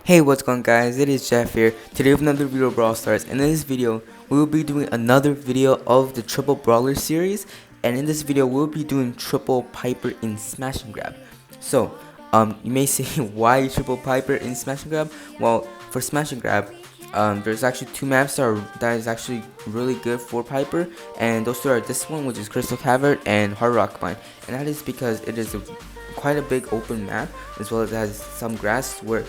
Hey, what's going on, guys? It is Jeff here. Today with another video of Brawl Stars, and in this video we will be doing another video of the triple brawler series, and in this video we'll be doing triple Piper in Smash and Grab. So you may say, why triple Piper in Smash and Grab? Well, for Smash and Grab, there's actually two maps that is actually really good for Piper, and those two are this one, which is Crystal Cavern, and Hard Rock Mine. And that is because it is quite a big open map, as well as it has some grass where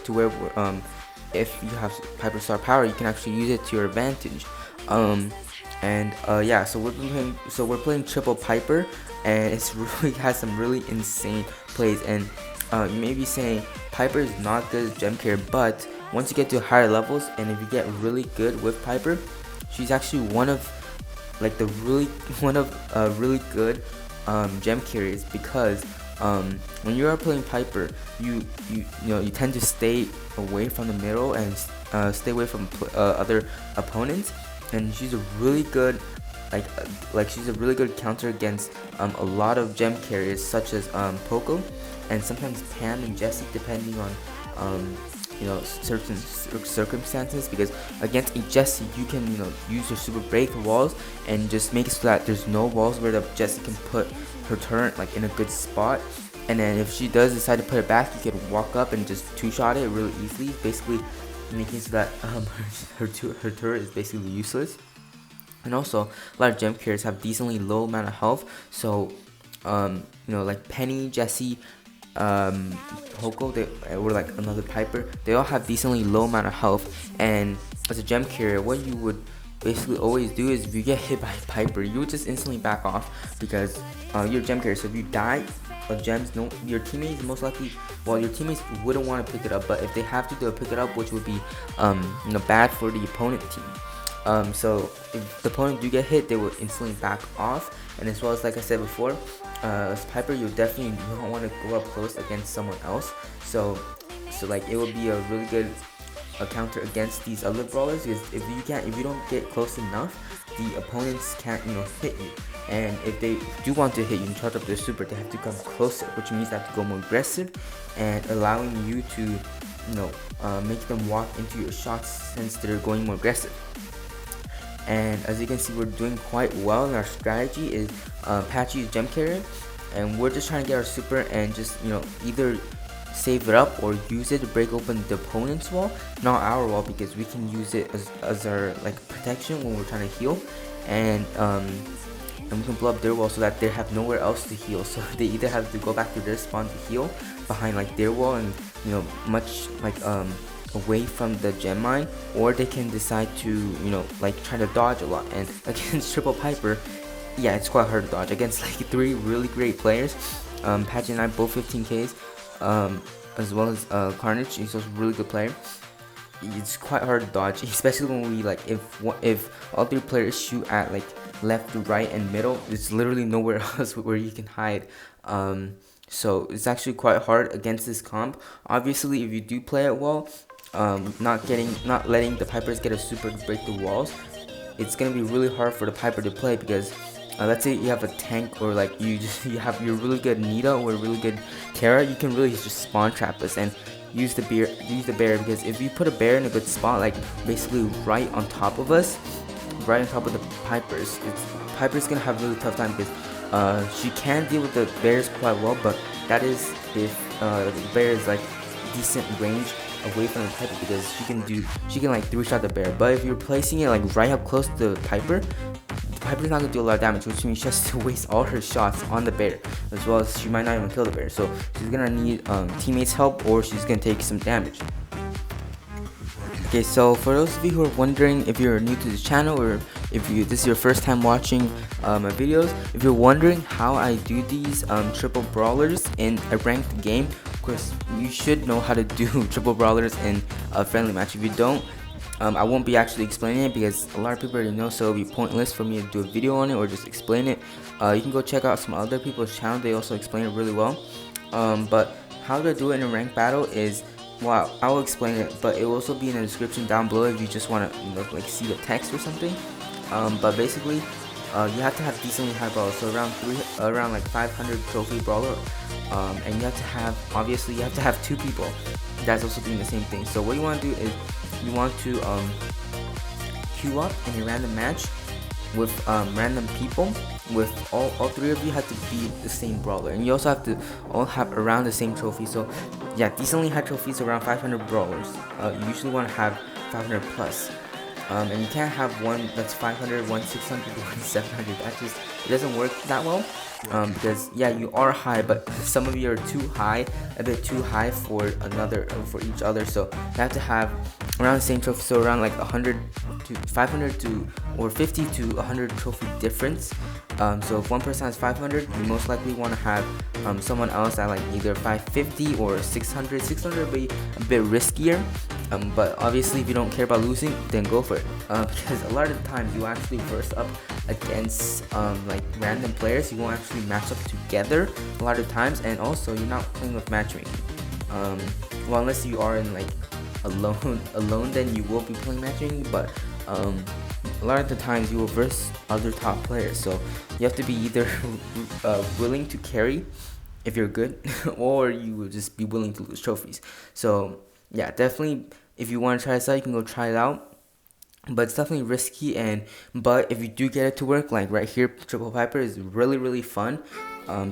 if you have Piper Star power, you can actually use it to your advantage. Yeah, so we're playing triple Piper, and it's really has some really insane plays. And you may be saying Piper is not good as gem carrier, but once you get to higher levels, and if you get really good with Piper, she's actually one of really good gem carriers, because when you are playing Piper, you tend to stay away from the middle and stay away from other opponents, and she's a really good she's a really good counter against a lot of gem carriers such as Poco, and sometimes Pam and Jessie, depending on certain circumstances. Because against a Jessie, you can use your super break walls and just make it so that there's no walls where the Jessie can put her turret in a good spot, and then if she does decide to put it back, you can walk up and just two-shot it really easily, basically making it so that her turret is basically useless. And also, a lot of gem carriers have decently low amount of health, so like Penny, Jessie, Poco, or another Piper, they all have decently low amount of health. And as a gem carrier, what you would basically always do is, if you get hit by Piper, you would just instantly back off, because you're a gem carrier. So if you die of gems, your teammates most likely, your teammates wouldn't want to pick it up, but if they have to, they'll pick it up, which would be bad for the opponent team. So if the opponent do get hit, they will instantly back off. And as well as, like I said before, as Piper, you don't want to go up close against someone else. So it would be a really good counter against these other brawlers, because if you don't get close enough, the opponents can't hit you. And if they do want to hit you and charge up their super, they have to come closer, which means they have to go more aggressive, and allowing you to make them walk into your shots since they're going more aggressive. And as you can see, we're doing quite well, and our strategy is Patchy is gem carrier, and we're just trying to get our super and just either save it up or use it to break open the opponent's wall, not our wall, because we can use it as our protection when we're trying to heal, and we can blow up their wall so that they have nowhere else to heal. So they either have to go back to their spawn to heal behind their wall, and much away from the gem mine, or they can decide to try to dodge a lot. And against triple Piper, yeah, it's quite hard to dodge against three really great players. Patchy and I both 15Ks, as well as Carnage. He's also a really good player. It's quite hard to dodge, especially when we if all three players shoot at left, right, and middle. It's literally nowhere else where you can hide. So it's actually quite hard against this comp. Obviously, if you do play it well, not letting the Pipers get a super to break the walls, it's gonna be really hard for the Piper to play, because let's say you have a tank, or you have your really good Nita or really good Terra, you can really just spawn trap us and use the bear, because if you put a bear in a good spot, basically right on top of us, right on top of the Pipers, Piper's gonna have a really tough time, because she can deal with the bears quite well, but that is if the bear is decent range away from the Piper, because she can 3-shot the bear. But if you're placing it right up close to the Piper's not gonna do a lot of damage, which means she has to waste all her shots on the bear, as well as she might not even kill the bear. So she's gonna need teammates' help, or she's gonna take some damage. Okay, so for those of you who are wondering, if you're new to this channel, or if this is your first time watching my videos, if you're wondering how I do these triple brawlers in a ranked game, of course you should know how to do triple brawlers in a friendly match. If you don't, I won't be actually explaining it, because a lot of people already know, so it'll be pointless for me to do a video on it or just explain it. You can go check out some other people's channel, they also explain it really well. But how to do it in a ranked battle is, well, I will explain it, but it will also be in the description down below if you just want to see the text or something. But basically, you have to have decently high brawlers, so around like 500 trophy brawler, and you have to have, obviously you have to have 2 people that's also doing the same thing. So what you want to do is you want to queue up in a random match with random people. With all 3 of you have to be the same brawler, and you also have to all have around the same trophy. So yeah, decently high trophies around 500 brawlers. You usually want to have 500 plus. And you can't have one that's 500, one 600, one 700. That just, it doesn't work that well. Because yeah, you are high, but some of you are too high, a bit too high for each other. So you have to have around the same trophy, so around like 100 to 500 to or 50 to 100 trophy difference. So if one person has 500, you most likely want to have someone else at like either 550 or 600. 600 would be a bit riskier. But obviously if you don't care about losing, then go for it, because a lot of the times you actually verse up against like random players. You won't actually match up together a lot of times, and also you're not playing with matchmaking. Well, unless you are in like alone, then you will be playing matchmaking, but a lot of the times you will verse other top players, so you have to be either willing to carry if you're good, or you will just be willing to lose trophies. So yeah, definitely if you want to try this out, you can go try it out, but it's definitely risky. But if you do get it to work, like right here, Triple Piper is really fun.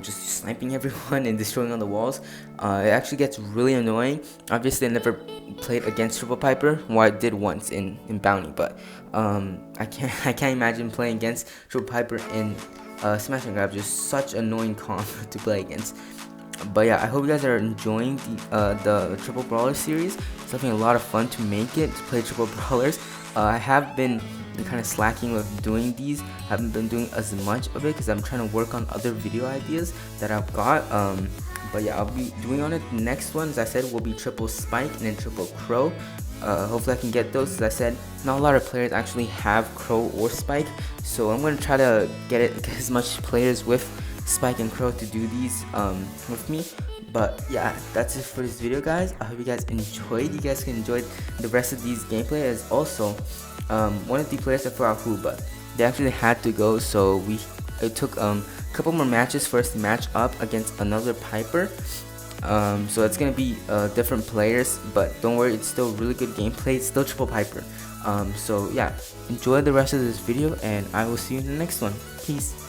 Just sniping everyone and destroying on the walls. It actually gets really annoying. Obviously I never played against Triple Piper. Well, I did once in Bounty, but I can't imagine playing against Triple Piper in Smash and Grab. Just such annoying comp to play against. But yeah, I hope you guys are enjoying the Triple Brawler series. It's definitely a lot of fun to make it, to play Triple Brawlers. I have been kind of slacking with doing these. Haven't been doing as much of it because I'm trying to work on other video ideas that I've got. But yeah, I'll be doing on it. The next one, as I said, will be Triple Spike and then Triple Crow. Hopefully I can get those. As I said, not a lot of players actually have Crow or Spike, so I'm going to try to get as much players with Spike and Crow to do these with me. But yeah, that's it for this video, guys. I hope you guys enjoyed. You guys can enjoy the rest of these gameplay. As also one of the players, I forgot who, but they actually had to go, so it took a couple more matches for us to match up against another Piper. So it's gonna be different players, but don't worry, it's still really good gameplay. It's still Triple Piper. So yeah, enjoy the rest of this video, and I will see you in the next one. Peace.